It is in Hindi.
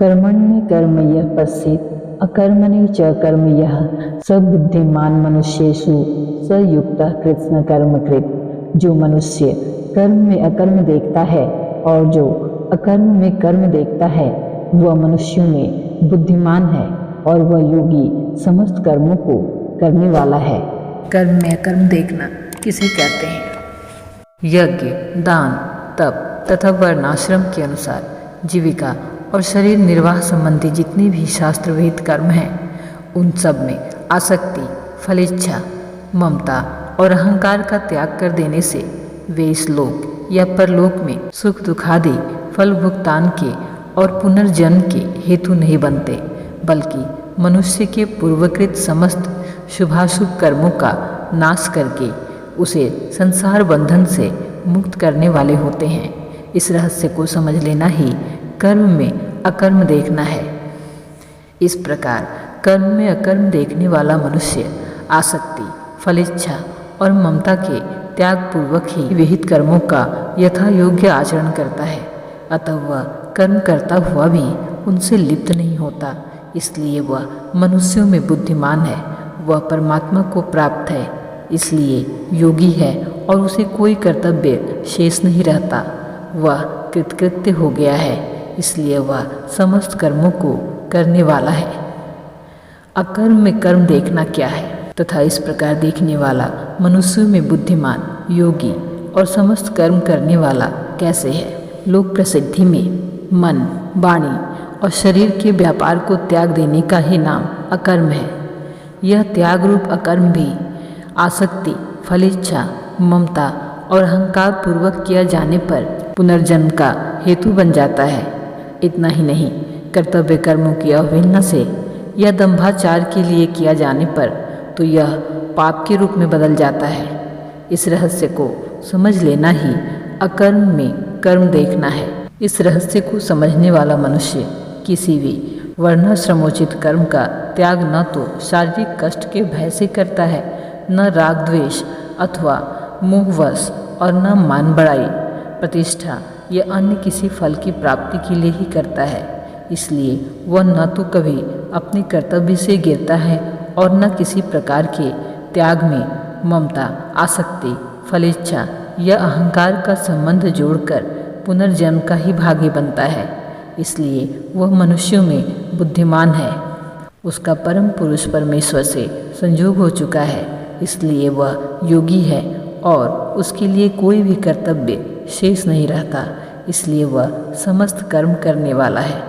कर्मण्य कर्म यः पश्येत् अकर्मणि च कर्म यः स बुद्धिमान मनुष्येषु स युक्तः कृत्स्न कर्म कृत्। जो मनुष्य कर्म में अकर्म देखता है और जो अकर्म में कर्म देखता है वह मनुष्यों में बुद्धिमान है और वह योगी समस्त कर्मों को करने वाला है। कर्म में अकर्म देखना किसे कहते हैं? यज्ञ, दान, तप तथा वर्णाश्रम के अनुसार जीविका और शरीर निर्वाह संबंधी जितने भी शास्त्र विहित कर्म हैं उन सब में आसक्ति, फलेच्छा, ममता और अहंकार का त्याग कर देने से वे इस लोक या परलोक में सुख दुखादि फल भुगतान के और पुनर्जन्म के हेतु नहीं बनते, बल्कि मनुष्य के पूर्वकृत समस्त शुभाशुभ कर्मों का नाश करके उसे संसार बंधन से मुक्त करने वाले होते हैं। इस रहस्य को समझ लेना ही कर्म में अकर्म देखना है। इस प्रकार कर्म में अकर्म देखने वाला मनुष्य आसक्ति, फलेच्छा और ममता के त्याग पूर्वक ही विहित कर्मों का यथा योग्य आचरण करता है, अतः वह कर्म करता हुआ भी उनसे लिप्त नहीं होता। इसलिए वह मनुष्यों में बुद्धिमान है, वह परमात्मा को प्राप्त है, इसलिए योगी है और उसे कोई कर्तव्य शेष नहीं रहता। वह कृतकृत्य हो गया है, इसलिए वह समस्त कर्मों को करने वाला है। अकर्म में कर्म देखना क्या है तथा इस प्रकार देखने वाला मनुष्यों में बुद्धिमान, योगी और समस्त कर्म करने वाला कैसे है? लोक प्रसिद्धि में मन, वाणी और शरीर के व्यापार को त्याग देने का ही नाम अकर्म है। यह त्याग रूप अकर्म भी आसक्ति, फलेच्छा, ममता और अहंकार पूर्वक किया जाने पर पुनर्जन्म का हेतु बन जाता है। इतना ही नहीं, कर्तव्य कर्मों की अवहेलना से या दंभाचार के लिए किया जाने पर तो यह पाप के रूप में बदल जाता है। इस रहस्य को समझ लेना ही अकर्म में कर्म देखना है। इस रहस्य को समझने वाला मनुष्य किसी भी वर्णाश्रमोचित कर्म का त्याग न तो शारीरिक कष्ट के भय से करता है, न राग द्वेष अथवा मोहवश और न मान बढ़ाई, प्रतिष्ठा या अन्य किसी फल की प्राप्ति के लिए ही करता है। इसलिए वह न तो कभी अपने कर्तव्य से गिरता है और न किसी प्रकार के त्याग में ममता, आसक्ति, फलेच्छा या अहंकार का संबंध जोड़कर पुनर्जन्म का ही भागी बनता है। इसलिए वह मनुष्यों में बुद्धिमान है, उसका परम पुरुष परमेश्वर से संयोग हो चुका है, इसलिए वह योगी है और उसके लिए कोई भी कर्तव्य शेष नहीं रहता, इसलिए वह समस्त कर्म करने वाला है।